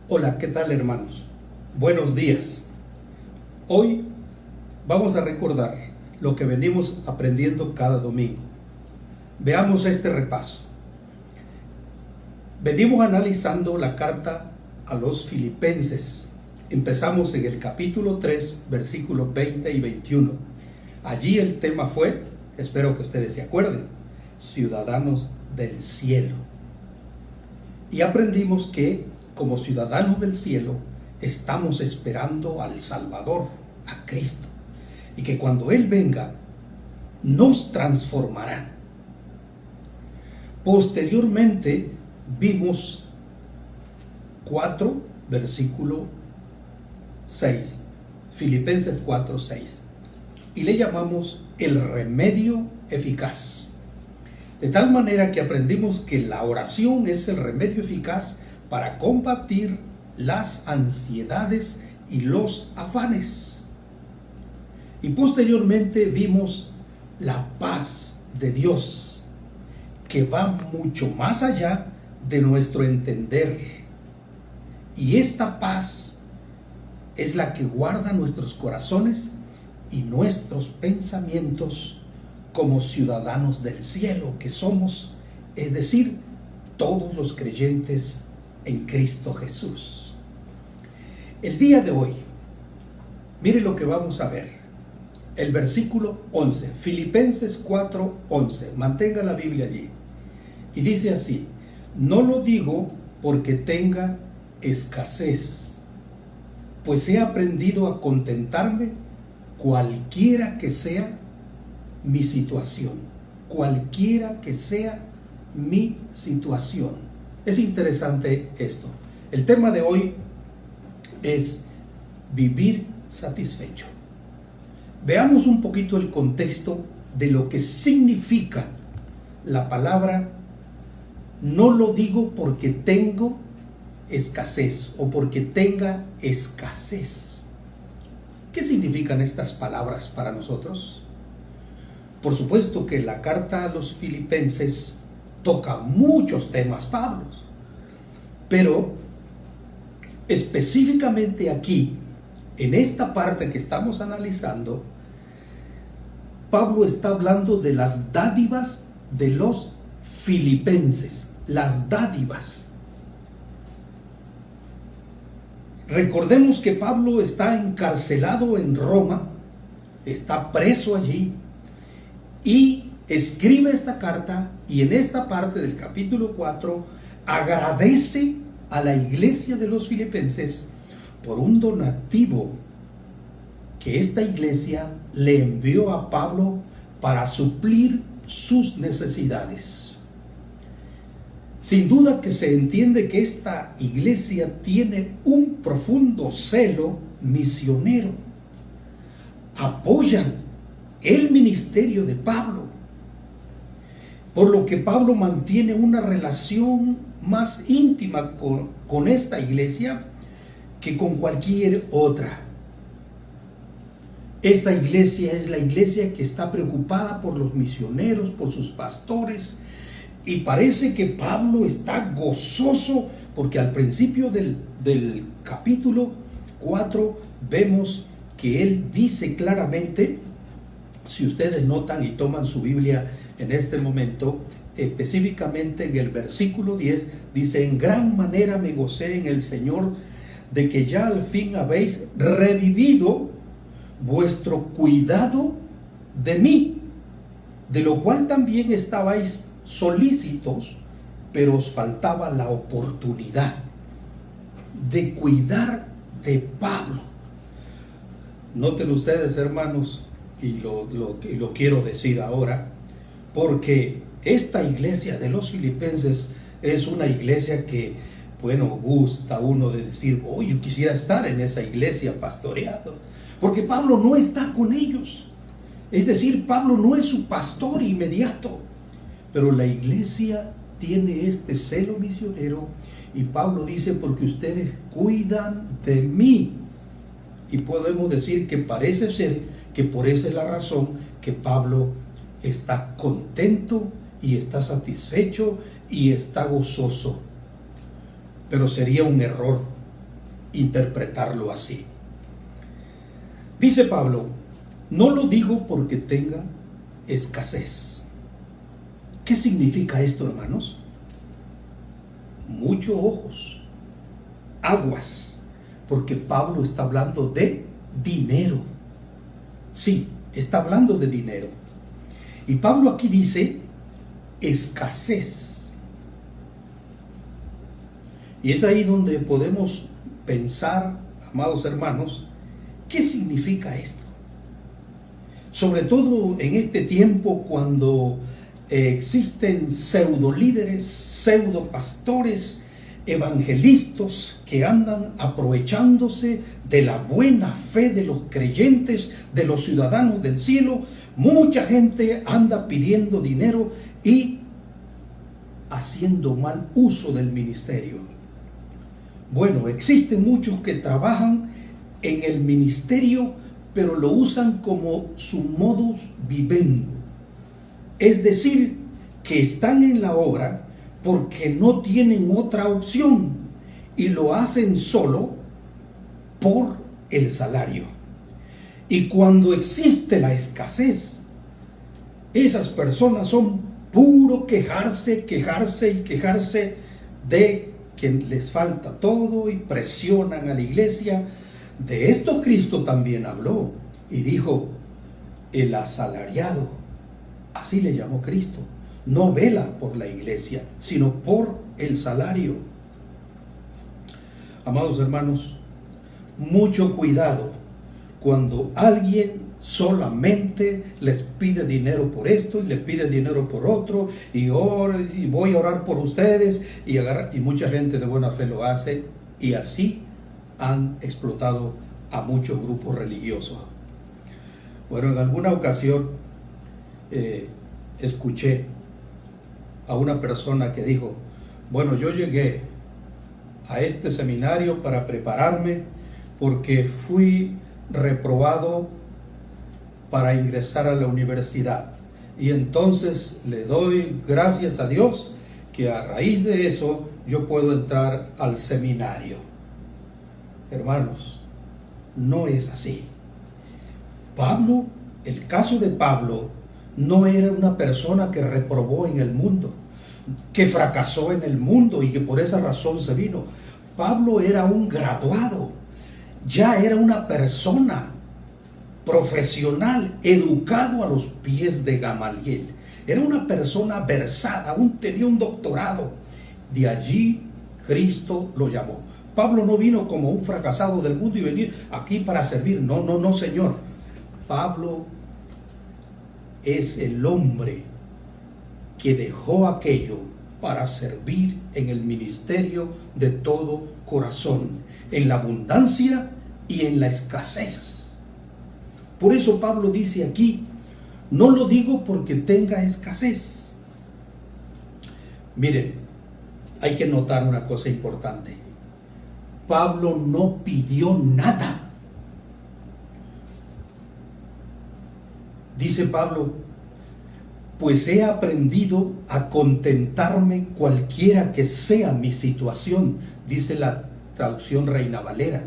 Hola, ¿qué tal, hermanos? Buenos días. Hoy vamos a recordar lo que venimos aprendiendo cada domingo. Veamos este repaso. Venimos analizando la carta a los Filipenses. Empezamos en el capítulo 3, versículos 20 y 21. Allí el tema fue, espero que ustedes se acuerden, ciudadanos del cielo. Y aprendimos que como ciudadanos del cielo estamos esperando al Salvador, a Cristo, y que cuando Él venga nos transformará. Posteriormente vimos 4, versículo 6, Filipenses 4, 6, y le llamamos el remedio eficaz. De tal manera que aprendimos que la oración es el remedio eficaz para combatir las ansiedades y los afanes. Y posteriormente vimos la paz de Dios, que va mucho más allá de nuestro entender. Y esta paz es la que guarda nuestros corazones y nuestros pensamientos como ciudadanos del cielo que somos, es decir, todos los creyentes en Cristo Jesús. El día de hoy, mire lo que vamos a ver. El versículo 11, Filipenses 4, 11. Mantenga la Biblia allí. Y dice así: no lo digo porque tenga escasez, pues he aprendido a contentarme cualquiera que sea mi situación. Cualquiera que sea mi situación. Es interesante esto. El tema de hoy es vivir satisfecho. Veamos un poquito el contexto de lo que significa la palabra no lo digo porque tengo escasez o porque tenga escasez. ¿Qué significan estas palabras para nosotros? Por supuesto que la carta a los Filipenses toca muchos temas, Pablo, pero específicamente aquí, en esta parte que estamos analizando, Pablo está hablando de las dádivas de los filipenses, las dádivas. Recordemos que Pablo está encarcelado en Roma, está preso allí y escribe esta carta, y en esta parte del capítulo 4 agradece a la iglesia de los filipenses por un donativo que esta iglesia le envió a Pablo para suplir sus necesidades. Sin duda que se entiende que esta iglesia tiene un profundo celo misionero. Apoyan el ministerio de Pablo, por lo que Pablo mantiene una relación más íntima con esta iglesia que con cualquier otra. Esta iglesia es la iglesia que está preocupada por los misioneros, por sus pastores, y parece que Pablo está gozoso porque al principio del capítulo 4 vemos que él dice claramente, si ustedes notan y toman su Biblia en este momento, específicamente en el versículo 10, dice: en gran manera me gocé en el Señor de que ya al fin habéis revivido vuestro cuidado de mí, de lo cual también estabais solícitos, pero os faltaba la oportunidad de cuidar de Pablo. Noten ustedes, hermanos, y lo quiero decir ahora, porque esta iglesia de los filipenses es una iglesia que, bueno, gusta uno de decir: oh, yo quisiera estar en esa iglesia pastoreando, porque Pablo no está con ellos. Es decir, Pablo no es su pastor inmediato, pero la iglesia tiene este celo misionero, y Pablo dice: porque ustedes cuidan de mí. Y podemos decir que parece ser que por esa es la razón que Pablo está contento y está satisfecho y está gozoso. Pero sería un error interpretarlo así. Dice Pablo, no lo digo porque tenga escasez. ¿Qué significa esto, hermanos? Muchos ojos, aguas, porque Pablo está hablando de dinero. Sí, está hablando de dinero. Y Pablo aquí dice escasez. Y es ahí donde podemos pensar, amados hermanos, ¿qué significa esto? Sobre todo en este tiempo cuando existen pseudo líderes, pseudo pastores, evangelistas que andan aprovechándose de la buena fe de los creyentes, de los ciudadanos del cielo. Mucha gente anda pidiendo dinero y haciendo mal uso del ministerio. Bueno, existen muchos que trabajan en el ministerio, pero lo usan como su modus vivendi. Es decir, que están en la obra porque no tienen otra opción y lo hacen solo por el salario. Y cuando existe la escasez, esas personas son puro quejarse, quejarse y quejarse de que les falta todo y presionan a la iglesia. De esto Cristo también habló y dijo, el asalariado, así le llamó Cristo, no vela por la iglesia, sino por el salario. Amados hermanos, mucho cuidado cuando alguien solamente les pide dinero por esto y le pide dinero por otro y voy a orar por ustedes y mucha gente de buena fe lo hace, y así han explotado a muchos grupos religiosos. Bueno, en alguna ocasión escuché a una persona que dijo, bueno, yo llegué a este seminario para prepararme porque fui reprobado para ingresar a la universidad, y entonces le doy gracias a Dios que a raíz de eso yo puedo entrar al seminario. Hermanos, no es así. Pablo, el caso de Pablo, no era una persona que reprobó en el mundo, que fracasó en el mundo y que por esa razón se vino. Pablo era un graduado, ya era una persona profesional, educado a los pies de Gamaliel. Era una persona versada, aún tenía un doctorado. De allí Cristo lo llamó. Pablo no vino como un fracasado del mundo y venir aquí para servir. No, no, no, Señor. Pablo es el hombre que dejó aquello para servir en el ministerio de todo corazón, en la abundancia y en la escasez. Por eso Pablo dice aquí, no lo digo porque tenga escasez. Miren, hay que notar una cosa importante. Pablo no pidió nada. Dice Pablo, pues he aprendido a contentarme cualquiera que sea mi situación, dice la traducción Reina Valera.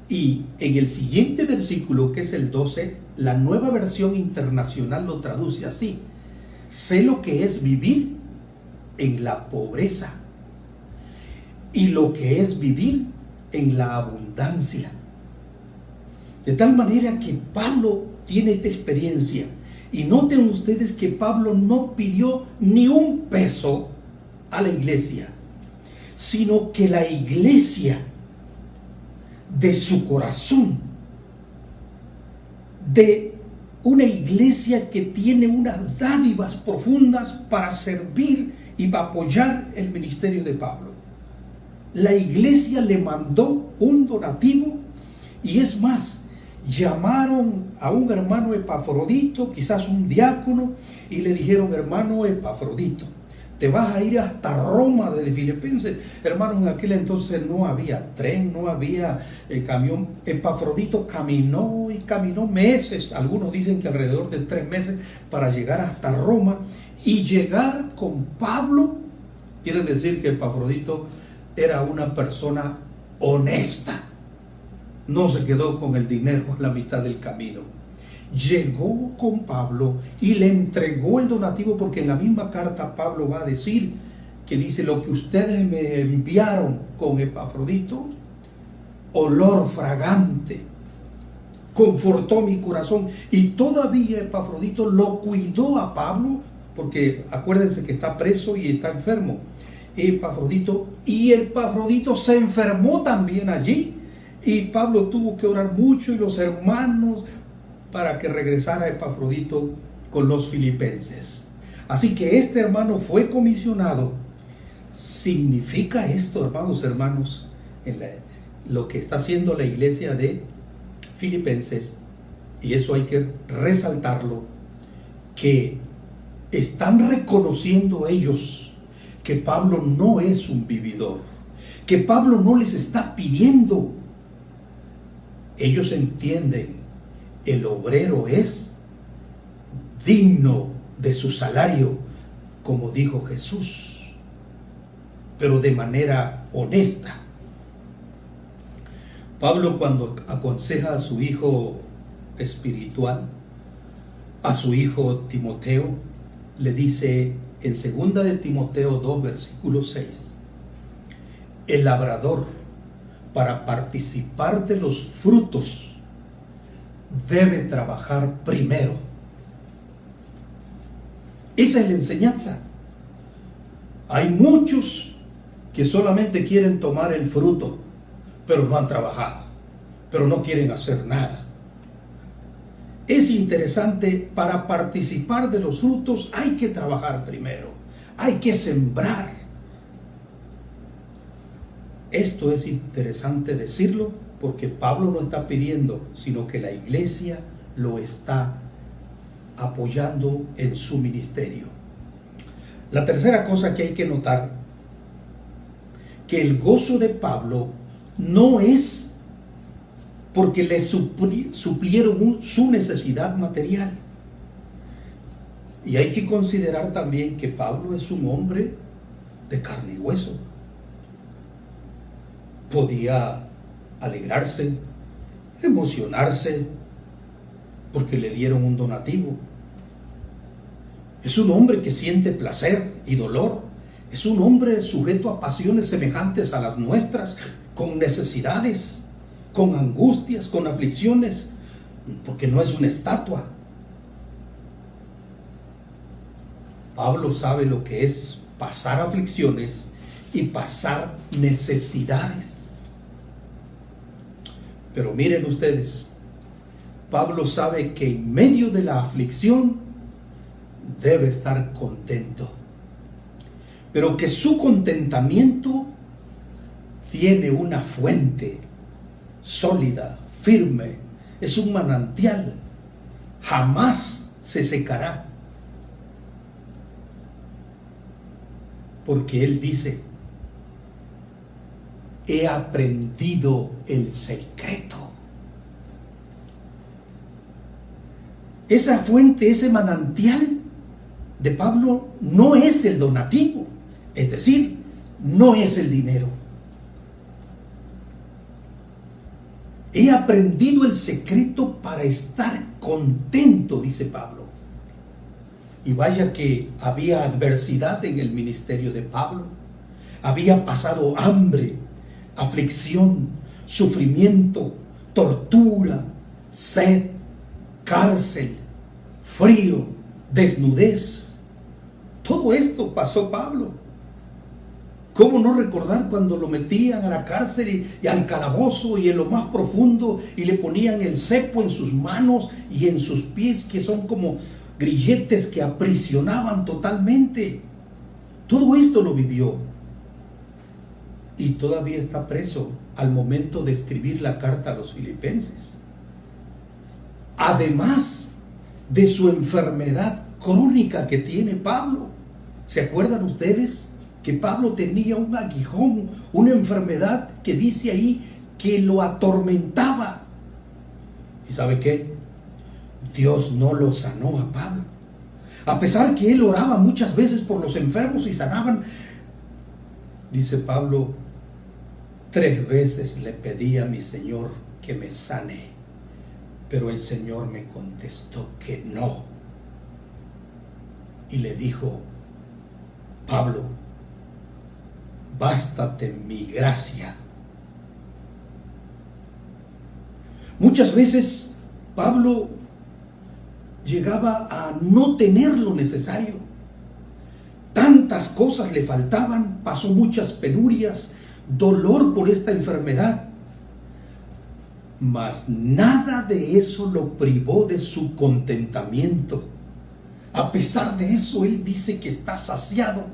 Y en el siguiente versículo, que es el 12, la Nueva Versión Internacional lo traduce así: sé lo que es vivir en la pobreza y lo que es vivir en la abundancia. De tal manera que Pablo tiene esta experiencia. Y noten ustedes que Pablo no pidió ni un peso a la iglesia, sino que la iglesia de su corazón, de una iglesia que tiene unas dádivas profundas para servir y para apoyar el ministerio de Pablo. La iglesia le mandó un donativo, y es más, llamaron a un hermano Epafrodito, quizás un diácono, y le dijeron: hermano Epafrodito, te vas a ir hasta Roma desde Filipenses. Hermano, en aquel entonces no había tren, no había camión. Epafrodito caminó y caminó meses, algunos dicen que alrededor de 3 meses, para llegar hasta Roma. Y llegar con Pablo quiere decir que Epafrodito era una persona honesta. No se quedó con el dinero a la mitad del camino. Llegó con Pablo y le entregó el donativo, porque en la misma carta Pablo va a decir que dice: lo que ustedes me enviaron con Epafrodito, olor fragante, confortó mi corazón. Y todavía Epafrodito lo cuidó a Pablo, porque acuérdense que está preso y está enfermo Epafrodito, y Epafrodito se enfermó también allí, y Pablo tuvo que orar mucho, y los hermanos, para que regresara Epafrodito con los filipenses. Así que este hermano fue comisionado. Significa esto, hermanos, lo que está haciendo la iglesia de Filipenses, y eso hay que resaltarlo, que están reconociendo ellos que Pablo no es un vividor, que Pablo no les está pidiendo. Ellos entienden: el obrero es digno de su salario, como dijo Jesús, pero de manera honesta. Pablo, cuando aconseja a su hijo espiritual, a su hijo Timoteo, le dice en 2 de Timoteo 2, versículo 6: el labrador, para participar de los frutos, debe trabajar primero. Esa es la enseñanza. Hay muchos que solamente quieren tomar el fruto, pero no han trabajado, pero no quieren hacer nada. Es interesante: para participar de los frutos hay que trabajar primero, hay que sembrar. Esto es interesante decirlo, porque Pablo no está pidiendo, sino que la iglesia lo está apoyando en su ministerio. La tercera cosa que hay que notar, que el gozo de Pablo no es porque le suplieron su necesidad material. Y hay que considerar también que Pablo es un hombre de carne y hueso. Podía alegrarse, emocionarse, porque le dieron un donativo. Es un hombre que siente placer y dolor. Es un hombre sujeto a pasiones semejantes a las nuestras, con necesidades, con angustias, con aflicciones, porque no es una estatua. Pablo sabe lo que es pasar aflicciones y pasar necesidades. Pero miren ustedes, Pablo sabe que en medio de la aflicción debe estar contento, pero que su contentamiento tiene una fuente sólida, firme, es un manantial, jamás se secará, porque él dice: he aprendido el secreto. Esa fuente, ese manantial de Pablo no es el donativo, es decir, no es el dinero. He aprendido el secreto para estar contento, dice Pablo. Y vaya que había adversidad en el ministerio de Pablo. Había pasado hambre, aflicción, sufrimiento, tortura, sed, cárcel, frío, desnudez. Todo esto pasó Pablo. ¿Cómo no recordar cuando lo metían a la cárcel y al calabozo y en lo más profundo, y le ponían el cepo en sus manos y en sus pies, que son como grilletes que aprisionaban totalmente? Todo esto lo vivió. Y todavía está preso al momento de escribir la carta a los filipenses. Además de su enfermedad crónica que tiene Pablo. ¿Se acuerdan ustedes que Pablo tenía un aguijón, una enfermedad que dice ahí que lo atormentaba? ¿Y sabe qué? Dios no lo sanó a Pablo. A pesar que él oraba muchas veces por los enfermos y sanaban, dice Pablo, 3 veces le pedí a mi Señor que me sane, pero el Señor me contestó que no. Y le dijo: Pablo, bástate mi gracia. Muchas veces Pablo llegaba a no tener lo necesario. Tantas cosas le faltaban, pasó muchas penurias, dolor por esta enfermedad. Mas nada de eso lo privó de su contentamiento. A pesar de eso, él dice que está saciado.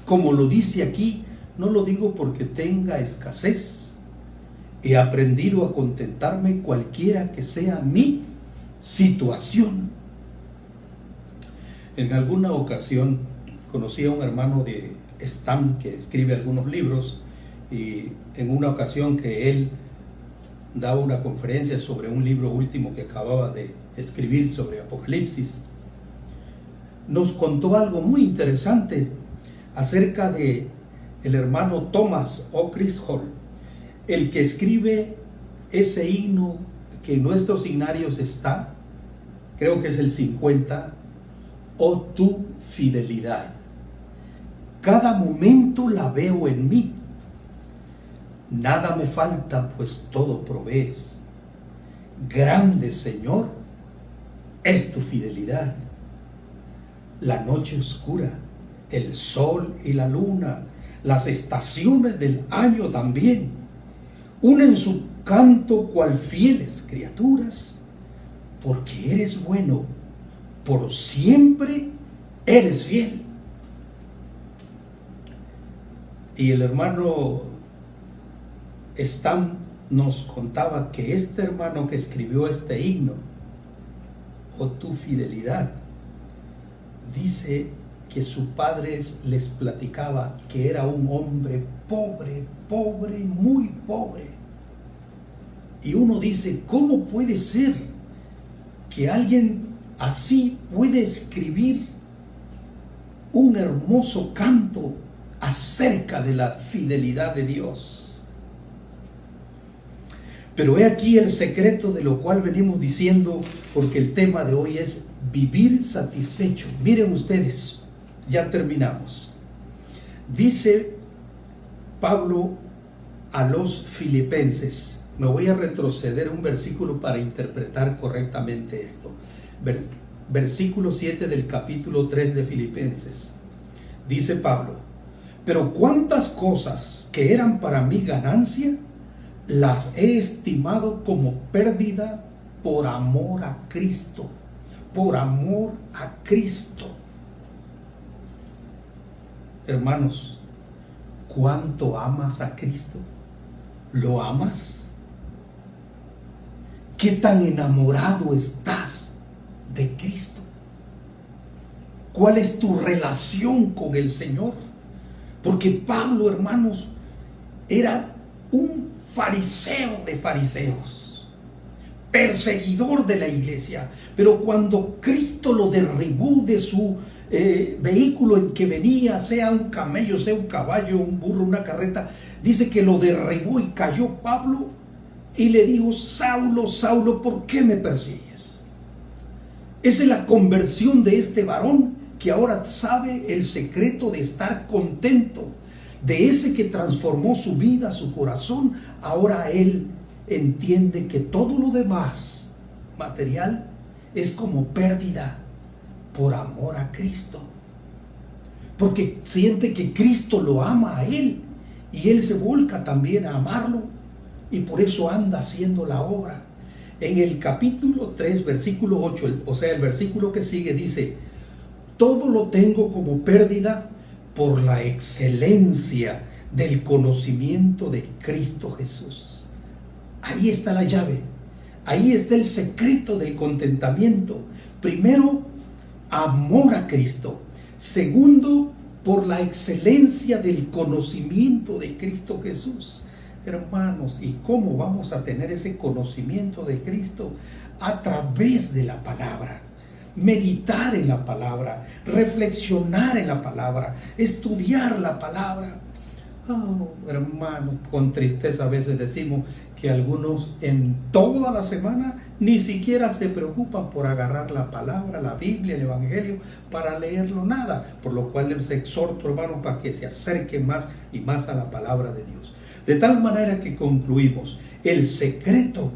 Como lo dice aquí, no lo digo porque tenga escasez. He aprendido a contentarme cualquiera que sea mi situación. En alguna ocasión conocí a un hermano de Stam que escribe algunos libros, y en una ocasión que él daba una conferencia sobre un libro último que acababa de escribir sobre Apocalipsis, nos contó algo muy interesante acerca de el hermano Thomas O. Crishold, el que escribe ese himno que en nuestros signarios está, creo que es el 50, oh tu fidelidad. Cada momento la veo en mí. Nada me falta, pues todo provees. Grande, Señor, es tu fidelidad. La noche oscura, el sol y la luna, las estaciones del año también, unen su canto cual fieles criaturas, porque eres bueno, por siempre eres fiel. Y el hermano Stam nos contaba que este hermano que escribió este himno, oh tu fidelidad, dice que su padre les platicaba que era un hombre pobre, muy pobre. Y uno dice, ¿cómo puede ser que alguien así puede escribir un hermoso canto acerca de la fidelidad de Dios? Pero he aquí el secreto de lo cual venimos diciendo, porque el tema de hoy es vivir satisfecho. Miren ustedes, ya terminamos. Dice Pablo a los filipenses, me voy a retroceder un versículo para interpretar correctamente esto. Versículo 7 del capítulo 3 de Filipenses. Dice Pablo, pero cuántas cosas que eran para mí ganancia, las he estimado como pérdida por amor a Cristo. Por amor a Cristo. Hermanos, ¿cuánto amas a Cristo? ¿Lo amas? ¿Qué tan enamorado estás de Cristo? ¿Cuál es tu relación con el Señor? Porque Pablo, hermanos, era un fariseo de fariseos, perseguidor de la iglesia, pero cuando Cristo lo derribó de su vehículo en que venía, sea un camello, sea un caballo, un burro, una carreta, dice que lo derribó y cayó Pablo y le dijo, Saulo, Saulo, ¿por qué me persigues? Esa es la conversión de este varón que ahora sabe el secreto de estar contento. De ese que transformó su vida, su corazón, ahora él entiende que todo lo demás material es como pérdida por amor a Cristo. Porque siente que Cristo lo ama a él y él se volca también a amarlo y por eso anda haciendo la obra. En el capítulo 3, versículo 8, o sea, el versículo que sigue dice, todo lo tengo como pérdida por la excelencia del conocimiento de Cristo Jesús. Ahí está la llave, ahí está el secreto del contentamiento. Primero, amor a Cristo. Segundo, por la excelencia del conocimiento de Cristo Jesús. Hermanos, ¿y cómo vamos a tener ese conocimiento de Cristo? A través de la palabra. Meditar en la palabra, reflexionar en la palabra, estudiar la palabra. Oh, hermanos, con tristeza a veces decimos que algunos en toda la semana ni siquiera se preocupan por agarrar la palabra, la Biblia, el Evangelio, para leerlo nada. Por lo cual les exhorto, hermanos, para que se acerquen más y más a la palabra de Dios. De tal manera que concluimos, el secreto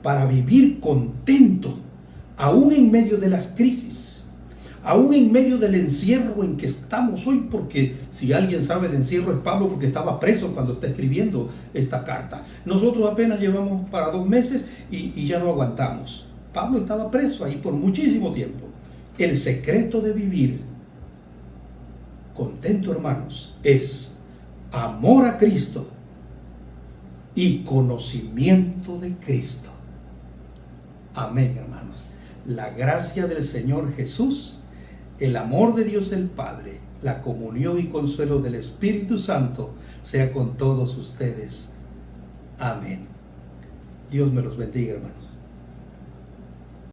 para vivir contento, aún en medio de las crisis, aún en medio del encierro en que estamos hoy, porque si alguien sabe de encierro es Pablo, porque estaba preso cuando está escribiendo esta carta. Nosotros apenas llevamos para 2 meses y ya no aguantamos. Pablo estaba preso ahí por muchísimo tiempo. El secreto de vivir contento, hermanos, es amor a Cristo y conocimiento de Cristo. Amén, hermanos. La gracia del Señor Jesús, el amor de Dios el Padre, la comunión y consuelo del Espíritu Santo sea con todos ustedes. Amén. Dios me los bendiga, hermanos.